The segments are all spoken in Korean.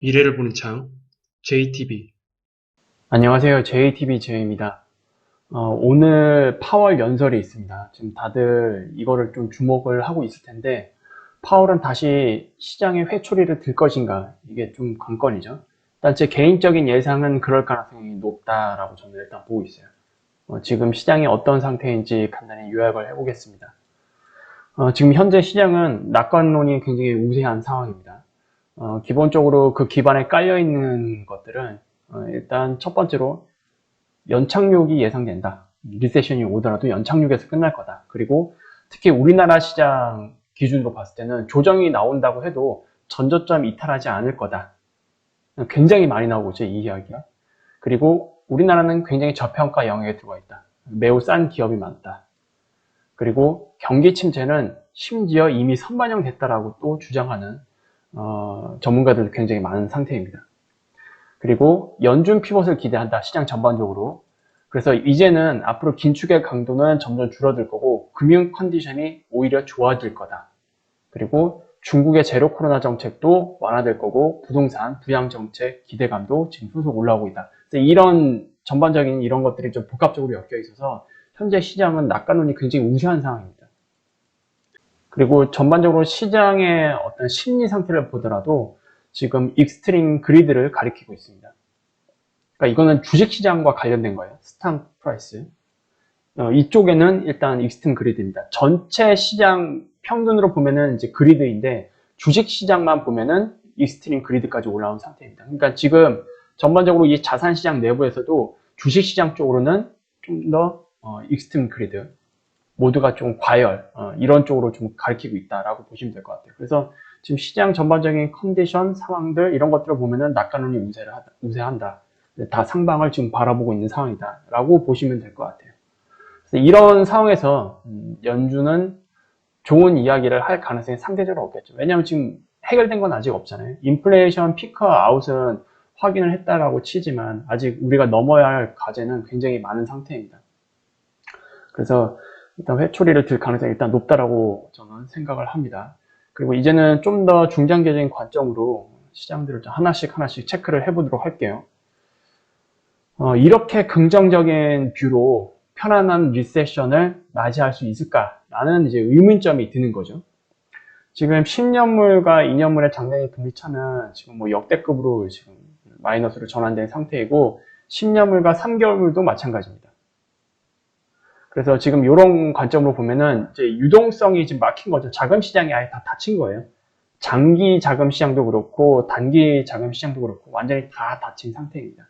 미래를 보는 창, JTB. 안녕하세요. JTB 제이입니다. 오늘 파월 연설이 있습니다. 지금 다들 이거를 좀 주목을 하고 있을 텐데, 파월은 다시 시장에 회초리를 들 것인가? 이게 좀 관건이죠. 일단 제 개인적인 예상은 그럴 가능성이 높다라고 저는 일단 보고 있어요. 지금 시장이 어떤 상태인지 간단히 요약을 해보겠습니다. 지금 현재 시장은 낙관론이 굉장히 우세한 상황입니다. 기본적으로 그 기반에 깔려있는 것들은 일단 첫 번째로 연착륙이 예상된다. 리세션이 오더라도 연착륙에서 끝날 거다. 그리고 특히 우리나라 시장 기준으로 봤을 때는 조정이 나온다고 해도 전저점 이탈하지 않을 거다. 굉장히 많이 나오고 있죠, 이 이야기가. 그리고 우리나라는 굉장히 저평가 영역에 들어가 있다. 매우 싼 기업이 많다. 그리고 경기 침체는 심지어 이미 선반영됐다라고 또 주장하는 전문가들도 굉장히 많은 상태입니다. 그리고 연준 피벗을 기대한다. 시장 전반적으로. 그래서 이제는 앞으로 긴축의 강도는 점점 줄어들 거고 금융 컨디션이 오히려 좋아질 거다. 그리고 중국의 제로 코로나 정책도 완화될 거고 부동산, 부양 정책 기대감도 지금 소속 올라오고 있다. 그래서 이런 전반적인 이런 것들이 좀 복합적으로 엮여 있어서 현재 시장은 낙관론이 굉장히 우세한 상황입니다. 그리고 전반적으로 시장의 어떤 심리 상태를 보더라도 지금 익스트림 그리드를 가리키고 있습니다. 그러니까 이거는 주식시장과 관련된 거예요. 스탬프 프라이스. 이쪽에는 일단 익스트림 그리드입니다. 전체 시장 평균으로 보면은 이제 그리드인데 주식시장만 보면은 익스트림 그리드까지 올라온 상태입니다. 그러니까 지금 전반적으로 이 자산시장 내부에서도 주식시장 쪽으로는 좀 더 익스트림 그리드 모두가 좀 과열 이런 쪽으로 좀 가리키고 있다라고 보시면 될 것 같아요. 그래서 지금 시장 전반적인 컨디션 상황들 이런 것들을 보면은 낙관론이 우세한다. 다 상방을 지금 바라보고 있는 상황이다라고 보시면 될 것 같아요. 그래서 이런 상황에서 연준은 좋은 이야기를 할 가능성이 상대적으로 없겠죠. 왜냐하면 지금 해결된 건 아직 없잖아요. 인플레이션 피크 아웃은 확인을 했다라고 치지만 아직 우리가 넘어야 할 과제는 굉장히 많은 상태입니다. 그래서 일단 회초리를 들 가능성이 일단 높다라고 저는 생각을 합니다. 그리고 이제는 좀 더 중장기적인 관점으로 시장들을 하나씩 체크를 해보도록 할게요. 이렇게 긍정적인 뷰로 편안한 리세션을 맞이할 수 있을까라는 이제 의문점이 드는 거죠. 지금 10년물과 2년물의 장단기 금리 차는 지금 뭐 역대급으로 지금 마이너스로 전환된 상태이고 10년물과 3개월물도 마찬가지입니다. 그래서 지금 이런 관점으로 보면은 이제 유동성이 지금 막힌 거죠. 자금 시장이 아예 다 닫힌 거예요. 장기 자금 시장도 그렇고 단기 자금 시장도 그렇고 완전히 다 닫힌 상태입니다.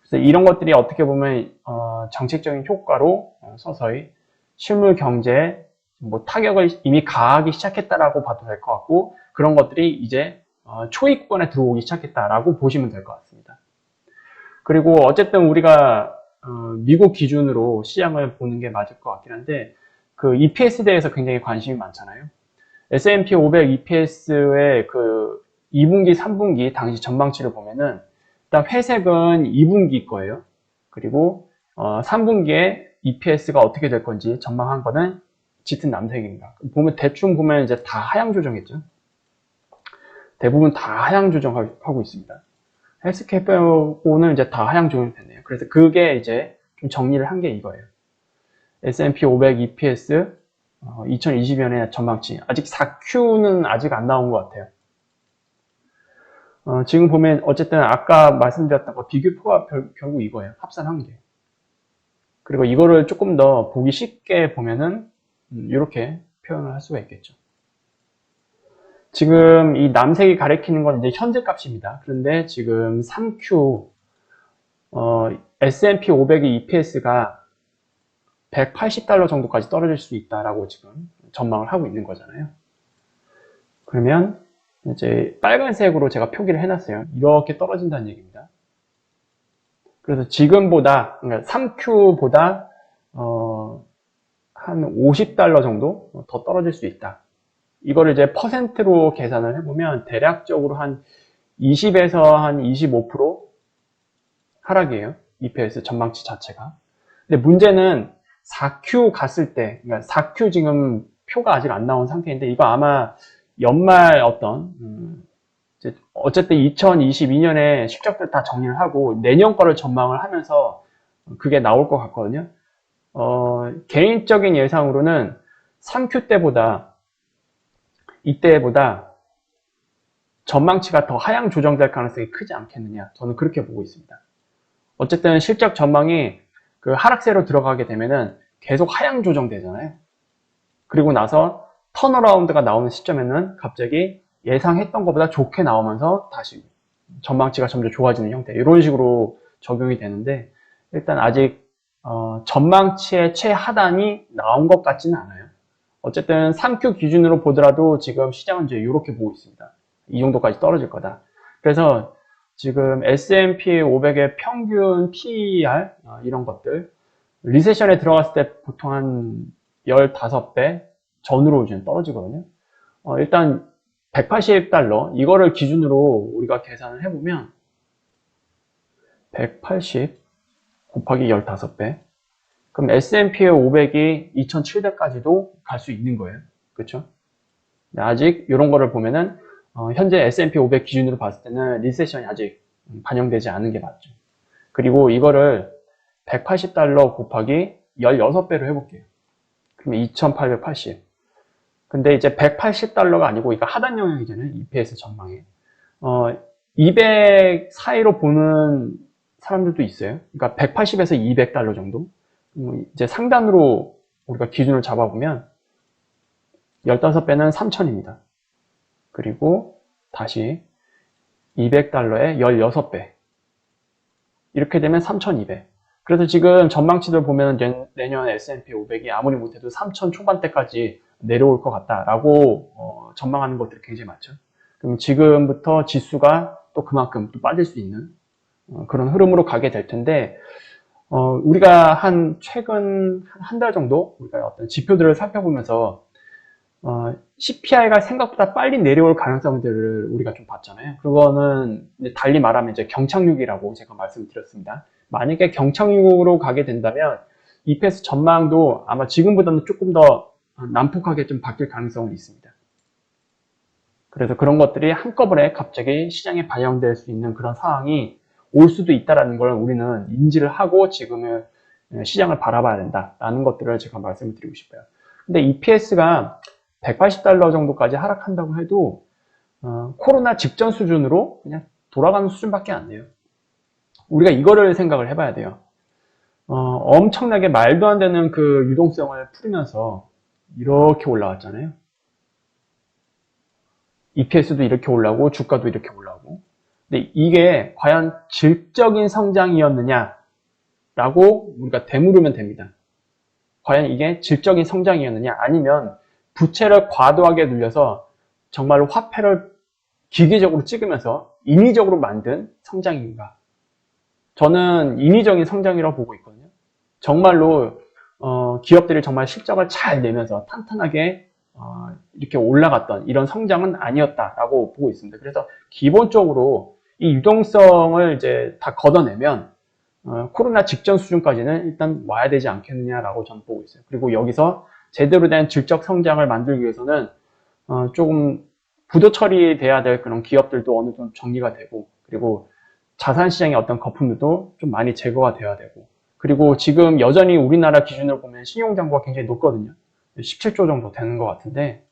그래서 이런 것들이 어떻게 보면 정책적인 효과로 서서히 실물 경제에 뭐 타격을 이미 가하기 시작했다라고 봐도 될 것 같고 그런 것들이 이제 초입권에 들어오기 시작했다라고 보시면 될 것 같습니다. 그리고 어쨌든 우리가 미국 기준으로 시장을 보는 게 맞을 것 같긴 한데 그 EPS에 대해서 굉장히 관심이 많잖아요. S&P 500 EPS의 그 2분기, 3분기 당시 전망치를 보면은 일단 회색은 2분기 거예요. 그리고 3분기에 EPS가 어떻게 될 건지 전망한 거는 짙은 남색입니다. 보면 대충 보면 이제 다 하향 조정했죠. 대부분 다 하향 조정하고 있습니다. 헬스케어 빼고는 이제 다 하향 조정이 됐네요. 그래서 그게 이제 좀 정리를 한 게 이거예요. S&P 500 EPS 2020년의 전망치. 아직 4Q는 아직 안 나온 것 같아요. 지금 보면 어쨌든 아까 말씀드렸던 거 비교표가 결국 이거예요. 합산 한계. 그리고 이거를 조금 더 보기 쉽게 보면은 이렇게 표현을 할 수가 있겠죠. 지금 이 남색이 가리키는 건 이제 현재 값입니다. 그런데 지금 3Q S&P 500의 EPS가 180달러 정도까지 떨어질 수 있다라고 지금 전망을 하고 있는 거잖아요. 그러면 이제 빨간색으로 제가 표기를 해놨어요. 이렇게 떨어진다는 얘기입니다. 그래서 지금보다, 그러니까 3Q보다 한 50달러 정도 더 떨어질 수 있다. 이거를 이제 퍼센트로 계산을 해보면 대략적으로 한 20에서 한 25% 하락이에요. EPS 전망치 자체가. 근데 문제는 4Q 갔을 때, 그러니까 4Q 지금 표가 아직 안 나온 상태인데 이거 아마 연말 어떤 이제 어쨌든 2022년에 실적들 다 정리를 하고 내년 거를 전망을 하면서 그게 나올 것 같거든요. 개인적인 예상으로는 3Q 때보다 이때보다 전망치가 더 하향 조정될 가능성이 크지 않겠느냐. 저는 그렇게 보고 있습니다. 어쨌든 실적 전망이 그 하락세로 들어가게 되면은 계속 하향 조정되잖아요. 그리고 나서 턴어라운드가 나오는 시점에는 갑자기 예상했던 것보다 좋게 나오면서 다시 전망치가 점점 좋아지는 형태. 이런 식으로 적용이 되는데 일단 아직 전망치의 최하단이 나온 것 같지는 않아요. 어쨌든 3Q 기준으로 보더라도 지금 시장은 이제 이렇게 보고 있습니다. 이 정도까지 떨어질 거다. 그래서 지금 S&P 500의 평균 PER 이런 것들 리세션에 들어갔을 때 보통 한 15배 전으로 지금 떨어지거든요. 일단 180달러 이거를 기준으로 우리가 계산을 해보면 180 곱하기 15배 그럼 S&P 500이 2700까지도 갈 수 있는 거예요. 그렇죠? 아직 이런 거를 보면은 현재 S&P 500 기준으로 봤을 때는 리세션이 아직 반영되지 않은 게 맞죠. 그리고 이거를 180달러 곱하기 16배로 해볼게요. 그러면 2880. 근데 이제 180달러가 아니고 이거 하단 영역이잖아요. EPS 전망에. 200 사이로 보는 사람들도 있어요. 그러니까 180에서 200달러 정도. 이제 상단으로 우리가 기준을 잡아보면 15배는 3000입니다. 그리고 다시 200달러에 16배. 이렇게 되면 3200. 그래서 지금 전망치들 보면 내년 S&P 500이 아무리 못해도 3000 초반대까지 내려올 것 같다라고 전망하는 것들이 굉장히 많죠. 그럼 지금부터 지수가 또 그만큼 또 빠질 수 있는 그런 흐름으로 가게 될 텐데 우리가 최근 한 달 정도 우리가 어떤 지표들을 살펴보면서 CPI가 생각보다 빨리 내려올 가능성들을 우리가 좀 봤잖아요. 그거는 달리 말하면 이제 경착륙이라고 제가 말씀드렸습니다. 만약에 경착륙으로 가게 된다면 EPS 전망도 아마 지금보다는 조금 더 난폭하게 좀 바뀔 가능성은 있습니다. 그래서 그런 것들이 한꺼번에 갑자기 시장에 반영될 수 있는 그런 상황이 올 수도 있다는 걸 우리는 인지를 하고 지금은 시장을 바라봐야 된다라는 것들을 제가 말씀을 드리고 싶어요. 근데 EPS가 180달러 정도까지 하락한다고 해도 코로나 직전 수준으로 그냥 돌아가는 수준밖에 안 돼요. 우리가 이거를 생각을 해봐야 돼요. 엄청나게 말도 안 되는 그 유동성을 풀면서 이렇게 올라왔잖아요. EPS도 이렇게 올라오고 주가도 이렇게 올라오고. 근데 이게 과연 질적인 성장이었느냐라고 우리가 되물으면 됩니다. 과연 이게 질적인 성장이었느냐 아니면 부채를 과도하게 늘려서 정말로 화폐를 기계적으로 찍으면서 인위적으로 만든 성장인가? 저는 인위적인 성장이라고 보고 있거든요. 정말로 기업들이 정말 실적을 잘 내면서 탄탄하게 이렇게 올라갔던 이런 성장은 아니었다라고 보고 있습니다. 그래서 기본적으로 이 유동성을 이제 다 걷어내면 코로나 직전 수준까지는 일단 와야 되지 않겠느냐라고 저는 보고 있어요. 그리고 여기서 제대로 된 질적 성장을 만들기 위해서는 조금 부도 처리돼야 될 그런 기업들도 어느 정도 정리가 되고 그리고 자산 시장의 어떤 거품들도 좀 많이 제거가 돼야 되고 그리고 지금 여전히 우리나라 기준으로 보면 신용장부가 굉장히 높거든요. 17조 정도 되는 것 같은데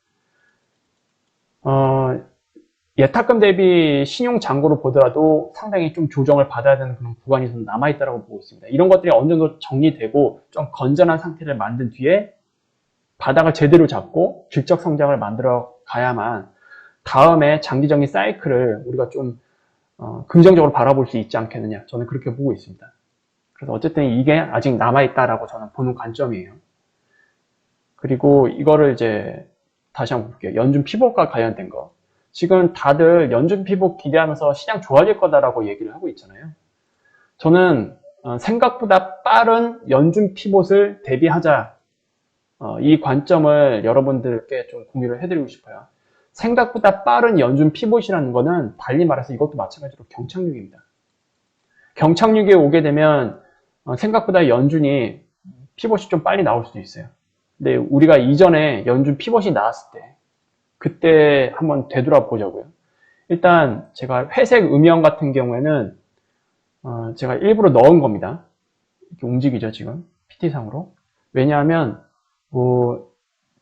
예탁금 대비 신용장고로 보더라도 상당히 좀 조정을 받아야 되는 그런 구간이 좀 남아있다고 보고 있습니다. 이런 것들이 어느 정도 정리되고 좀 건전한 상태를 만든 뒤에 바닥을 제대로 잡고 질적 성장을 만들어 가야만 다음에 장기적인 사이클을 우리가 좀 긍정적으로 바라볼 수 있지 않겠느냐 저는 그렇게 보고 있습니다. 그래서 어쨌든 이게 아직 남아있다라고 저는 보는 관점이에요. 그리고 이거를 이제 다시 한번 볼게요. 연준 피봇과 관련된 거. 지금 다들 연준 피봇 기대하면서 시장 좋아질 거다라고 얘기를 하고 있잖아요. 저는 생각보다 빠른 연준 피봇을 대비하자 이 관점을 여러분들께 좀 공유를 해드리고 싶어요. 생각보다 빠른 연준 피봇이라는 거는 달리 말해서 이것도 마찬가지로 경착륙입니다. 경착륙에 오게 되면 생각보다 연준이 피봇이 좀 빨리 나올 수도 있어요. 근데 우리가 이전에 연준 피봇이 나왔을 때 그때 한번 되돌아보자고요. 일단 제가 회색 음영 같은 경우에는 제가 일부러 넣은 겁니다. 이렇게 움직이죠, 지금 PT상으로. 왜냐하면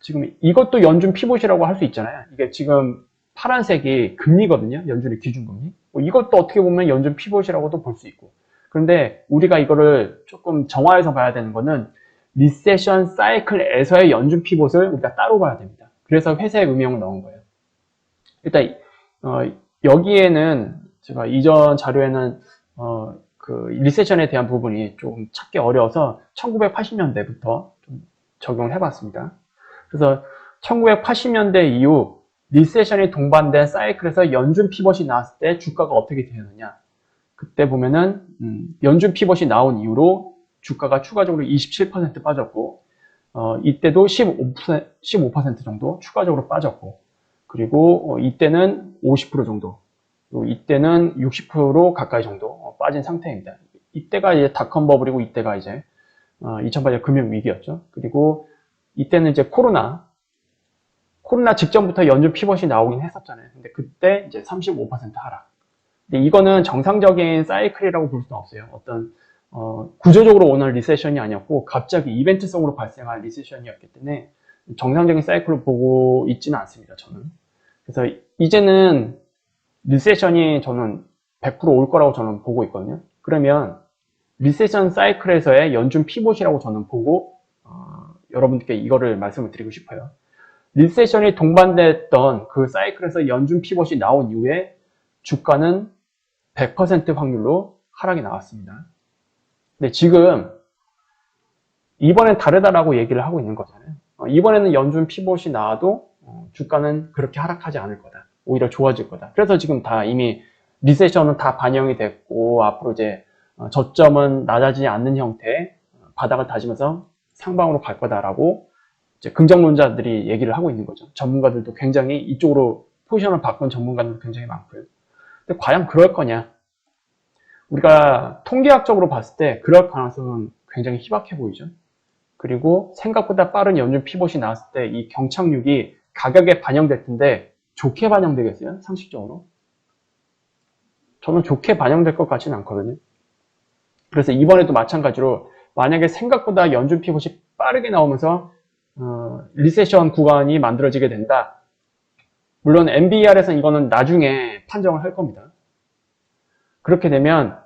지금 이것도 연준 피봇이라고 할 수 있잖아요. 이게 지금 파란색이 금리거든요. 연준의 기준금리. 이것도 어떻게 보면 연준 피봇이라고도 볼 수 있고. 그런데 우리가 이거를 조금 정화해서 봐야 되는 거는 리세션 사이클에서의 연준 피봇을 우리가 따로 봐야 됩니다. 그래서 회색 음영을 넣은 거예요. 일단 여기에는 제가 이전 자료에는 그 리세션에 대한 부분이 좀 찾기 어려워서 1980년대부터 좀 적용을 해봤습니다. 그래서 1980년대 이후 리세션이 동반된 사이클에서 연준 피벗이 나왔을 때 주가가 어떻게 되느냐. 그때 보면은 연준 피벗이 나온 이후로 주가가 추가적으로 27% 빠졌고 이때도 15% 정도 추가적으로 빠졌고 그리고 이때는 50% 정도 그리고 이때는 60% 가까이 정도 빠진 상태입니다. 이때가 이제 닷컴 버블이고 이때가 이제 2008년 금융위기였죠. 그리고 이때는 이제 코로나 직전부터 연준 피벗이 나오긴 했었잖아요. 근데 그때 이제 35% 하락. 근데 이거는 정상적인 사이클이라고 볼 수는 없어요. 어떤 구조적으로 오는 리세션이 아니었고 갑자기 이벤트성으로 발생한 리세션이었기 때문에 정상적인 사이클을 보고 있지는 않습니다. 저는. 그래서 이제는 리세션이 저는 100% 올 거라고 저는 보고 있거든요. 그러면 리세션 사이클에서의 연준 피봇이라고 저는 보고 여러분께 이거를 말씀을 드리고 싶어요. 리세션이 동반됐던 그 사이클에서 연준 피봇이 나온 이후에 주가는 100% 확률로 하락이 나왔습니다. 근데 지금 이번엔 다르다라고 얘기를 하고 있는 거잖아요. 이번에는 연준 피봇이 나와도 주가는 그렇게 하락하지 않을 거다. 오히려 좋아질 거다. 그래서 지금 다 이미 리세션은 다 반영이 됐고 앞으로 이제 저점은 낮아지지 않는 형태의 바닥을 다지면서 상방으로 갈 거다라고 이제 긍정론자들이 얘기를 하고 있는 거죠. 전문가들도 굉장히 이쪽으로 포지션을 바꾼 전문가들도 굉장히 많고요. 근데 과연 그럴 거냐? 우리가 통계학적으로 봤을 때 그럴 가능성은 굉장히 희박해 보이죠. 그리고 생각보다 빠른 연준 피봇이 나왔을 때 이 경착륙이 가격에 반영될 텐데 좋게 반영되겠어요? 상식적으로? 저는 좋게 반영될 것 같지는 않거든요. 그래서 이번에도 마찬가지로 만약에 생각보다 연준 피봇이 빠르게 나오면서 리세션 구간이 만들어지게 된다. 물론 NBER에서는 이거는 나중에 판정을 할 겁니다. 그렇게 되면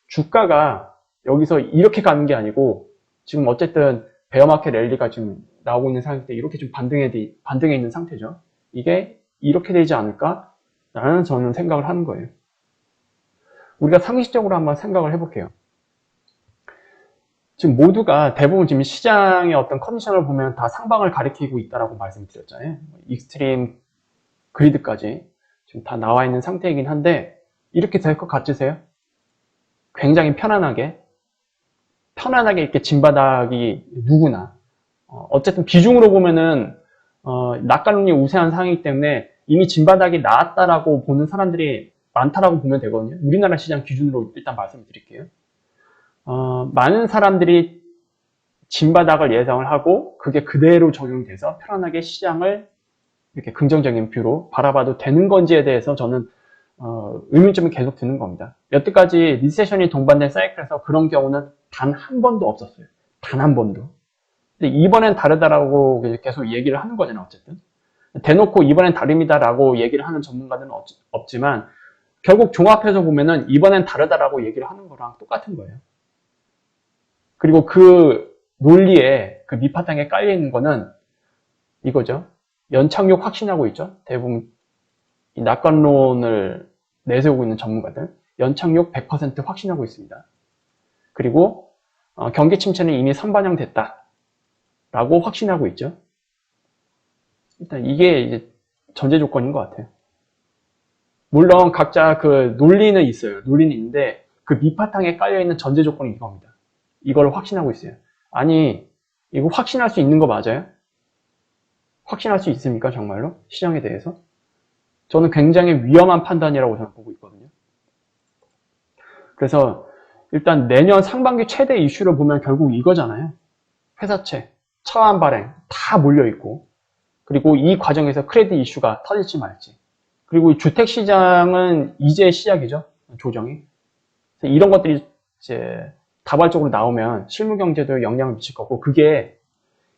주가가 여기서 이렇게 가는 게 아니고 지금 어쨌든 베어마켓 랠리가 지금 나오고 있는 상태인데 이렇게 좀 반등해 있는 상태죠. 이게 이렇게 되지 않을까? 라는 저는 생각을 하는 거예요. 우리가 상식적으로 한번 생각을 해볼게요. 지금 모두가 대부분 지금 시장의 어떤 컨디션을 보면 다 상방을 가리키고 있다라고 말씀드렸잖아요. 익스트림 그리드까지 지금 다 나와 있는 상태이긴 한데 이렇게 될 것 같으세요? 굉장히 편안하게 이렇게 진바닥이 누구나 어쨌든 비중으로 보면은 낙관론이 우세한 상황이기 때문에 이미 진바닥이 나왔다라고 보는 사람들이 많다라고 보면 되거든요. 우리나라 시장 기준으로 일단 말씀을 드릴게요. 많은 사람들이 진바닥을 예상을 하고 그게 그대로 적용돼서 편안하게 시장을 이렇게 긍정적인 뷰로 바라봐도 되는 건지에 대해서 저는 의문점이 계속 드는 겁니다. 여태까지 리세션이 동반된 사이클에서 그런 경우는 단 한 번도 없었어요. 단 한 번도. 근데 이번엔 다르다라고 계속 얘기를 하는 거잖아요. 어쨌든 대놓고 이번엔 다릅니다라고 얘기를 하는 전문가들은 없지만 결국 종합해서 보면은 이번엔 다르다라고 얘기를 하는 거랑 똑같은 거예요. 그리고 그 논리에 그 밑바탕에 깔려 있는 거는 이거죠. 연착륙 확신하고 있죠. 대부분 이 낙관론을 내세우고 있는 전문가들 연착륙 100% 확신하고 있습니다. 그리고 경기 침체는 이미 선반영됐다 라고 확신하고 있죠. 일단 이게 이제 전제 조건인 것 같아요. 물론 각자 그 논리는 있어요. 논리는 있는데 그 밑바탕에 깔려있는 전제 조건이 이겁니다. 이걸 확신하고 있어요. 아니 이거 확신할 수 있는 거 맞아요? 확신할 수 있습니까? 정말로? 시장에 대해서? 저는 굉장히 위험한 판단이라고 저는 보고 있거든요. 그래서 일단 내년 상반기 최대 이슈를 보면 결국 이거잖아요. 회사채, 차환 발행 다 몰려있고 그리고 이 과정에서 크레딧 이슈가 터질지 말지 그리고 주택시장은 이제 시작이죠. 조정이. 이런 것들이 이제 다발적으로 나오면 실무경제도 영향을 미칠 거고, 그게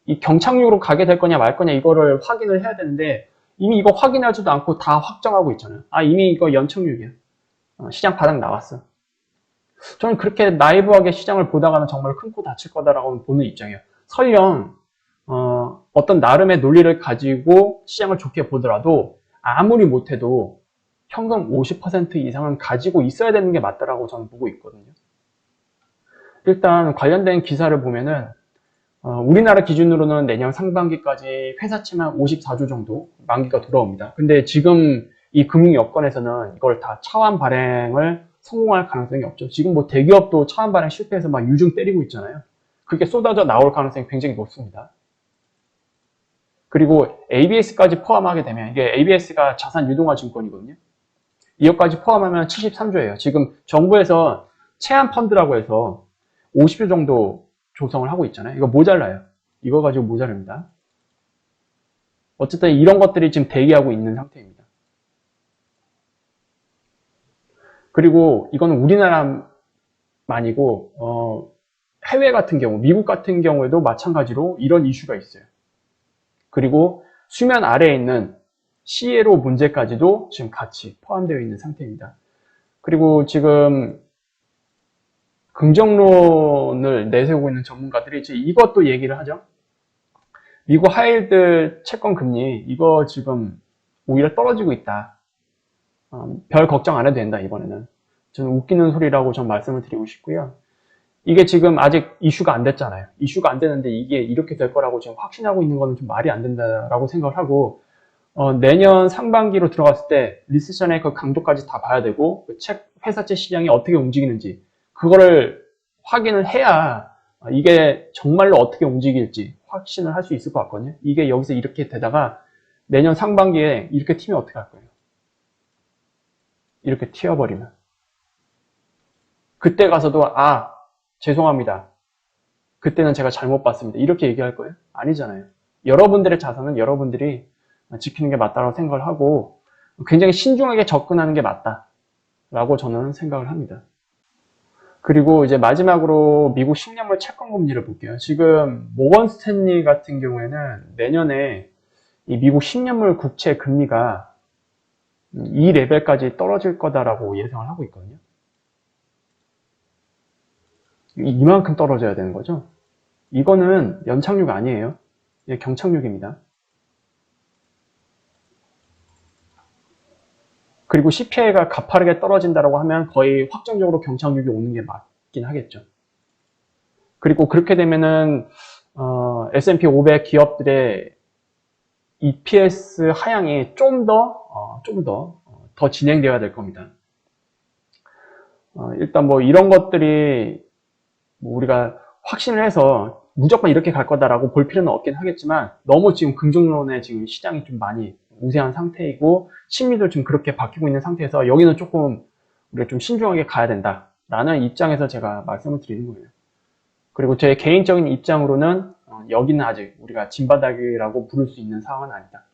이 경착륙으로 가게 될 거냐 말 거냐 이거를 확인을 해야 되는데, 이미 이거 확인하지도 않고 다 확정하고 있잖아요. 아, 이미 이거 연착륙이야. 시장 바닥 나왔어. 저는 그렇게 나이브하게 시장을 보다가는 정말 큰 코 다칠 거다라고 보는 입장이에요. 설령 어떤 나름의 논리를 가지고 시장을 좋게 보더라도 아무리 못해도 현금 50% 이상은 가지고 있어야 되는 게 맞다라고 저는 보고 있거든요. 일단 관련된 기사를 보면은 우리나라 기준으로는 내년 상반기까지 회사채만 54조 정도 만기가 돌아옵니다. 근데 지금 이 금융 여건에서는 이걸 다 차환 발행을 성공할 가능성이 없죠. 지금 뭐 대기업도 차환 발행 실패해서 막 유증 때리고 있잖아요. 그게 쏟아져 나올 가능성이 굉장히 높습니다. 그리고 ABS까지 포함하게 되면, 이게 ABS가 자산 유동화 증권이거든요. 이것까지 포함하면 73조예요. 지금 정부에서 체한 펀드라고 해서 50조 정도 조성을 하고 있잖아요. 이거 모자라요. 이거 가지고 모자랍니다. 어쨌든 이런 것들이 지금 대기하고 있는 상태입니다. 그리고 이거는 우리나라만이고 해외 같은 경우, 미국 같은 경우에도 마찬가지로 이런 이슈가 있어요. 그리고 수면 아래에 있는 CLO 문제까지도 지금 같이 포함되어 있는 상태입니다. 그리고 지금 긍정론을 내세우고 있는 전문가들이 이제 이것도 얘기를 하죠. 미국 하이힐드 채권 금리 이거 지금 오히려 떨어지고 있다. 별 걱정 안 해도 된다 이번에는. 저는 웃기는 소리라고 전 말씀을 드리고 싶고요. 이게 지금 아직 이슈가 안 됐잖아요. 이슈가 안 되는데 이게 이렇게 될 거라고 지금 확신하고 있는 거는 좀 말이 안 된다라고 생각을 하고, 내년 상반기로 들어갔을 때 리세션의 그 강도까지 다 봐야 되고, 그 회사채 시장이 어떻게 움직이는지 그거를 확인을 해야 이게 정말로 어떻게 움직일지 확신을 할 수 있을 것 같거든요. 이게 여기서 이렇게 되다가 내년 상반기에 이렇게 튀면 어떻게 할 거예요? 이렇게 튀어버리면. 그때 가서도 죄송합니다. 그때는 제가 잘못 봤습니다. 이렇게 얘기할 거예요? 아니잖아요. 여러분들의 자산은 여러분들이 지키는 게 맞다고 생각을 하고 굉장히 신중하게 접근하는 게 맞다라고 저는 생각을 합니다. 그리고 이제 마지막으로 미국 10년물 채권 금리를 볼게요. 지금 모건 스탠리 같은 경우에는 내년에 이 미국 10년물 국채 금리가 이 레벨까지 떨어질 거다라고 예상을 하고 있거든요. 이만큼 떨어져야 되는 거죠. 이거는 연착륙 아니에요. 경착륙입니다. 그리고 CPI가 가파르게 떨어진다고 하면 거의 확정적으로 경착륙이 오는 게 맞긴 하겠죠. 그리고 그렇게 되면은 S&P 500 기업들의 EPS 하향이 좀 더 진행되어야 될 겁니다. 일단 뭐 이런 것들이 우리가 확신을 해서 무조건 이렇게 갈 거다라고 볼 필요는 없긴 하겠지만, 너무 지금 긍정론에 지금 시장이 좀 많이 우세한 상태이고 심리도 좀 그렇게 바뀌고 있는 상태에서 여기는 조금 우리가 좀 신중하게 가야 된다라는 입장에서 제가 말씀을 드리는 거예요. 그리고 제 개인적인 입장으로는 여기는 아직 우리가 진바닥이라고 부를 수 있는 상황은 아니다.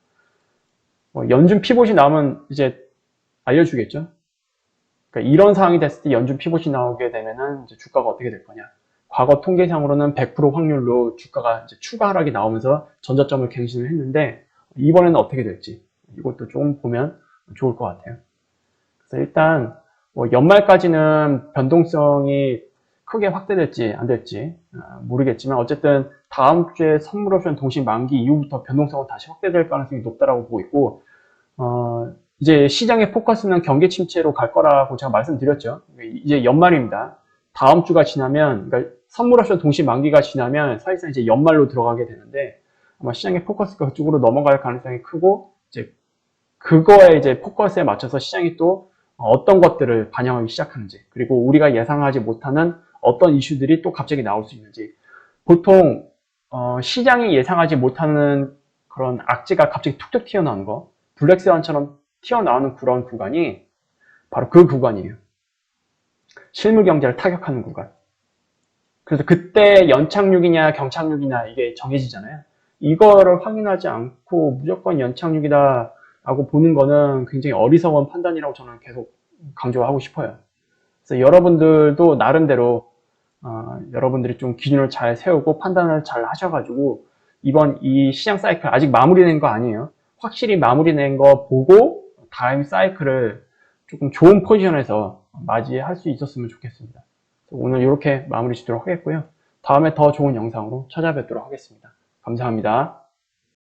연준 피봇이 나오면 이제 알려주겠죠. 그러니까 이런 상황이 됐을 때 연준 피봇이 나오게 되면은 이제 주가가 어떻게 될 거냐. 과거 통계상으로는 100% 확률로 주가가 이제 추가 하락이 나오면서 전저점을 갱신을 했는데, 이번에는 어떻게 될지 이것도 좀 보면 좋을 것 같아요. 그래서 일단 연말까지는 변동성이 크게 확대될지 안 될지 모르겠지만, 어쨌든 다음 주에 선물 옵션 동시 만기 이후부터 변동성은 다시 확대될 가능성이 높다라고 보고 있고, 이제 시장의 포커스는 경기 침체로 갈 거라고 제가 말씀드렸죠. 이제 연말입니다. 다음 주가 지나면, 그러니까 선물 옵션 동시 만기가 지나면 사실상 이제 연말로 들어가게 되는데, 아마 시장의 포커스가 그쪽으로 넘어갈 가능성이 크고, 이제 그거에 이제 포커스에 맞춰서 시장이 또 어떤 것들을 반영하기 시작하는지, 그리고 우리가 예상하지 못하는 어떤 이슈들이 또 갑자기 나올 수 있는지. 보통 시장이 예상하지 못하는 그런 악재가 갑자기 툭툭 튀어나오는 거, 블랙스완처럼 튀어나오는 그런 구간이 바로 그 구간이에요. 실물 경제를 타격하는 구간. 그래서 그때 연착륙이냐 경착륙이냐 이게 정해지잖아요. 이거를 확인하지 않고 무조건 연착륙이다 라고 보는 거는 굉장히 어리석은 판단이라고 저는 계속 강조하고 싶어요. 그래서 여러분들도 나름대로 여러분들이 좀 기준을 잘 세우고 판단을 잘 하셔가지고 이번 이 시장 사이클 아직 마무리된 거 아니에요. 확실히 마무리된 거 보고 다음 사이클을 조금 좋은 포지션에서 맞이할 수 있었으면 좋겠습니다. 오늘 이렇게 마무리 짓도록 하겠고요. 다음에 더 좋은 영상으로 찾아뵙도록 하겠습니다. 감사합니다.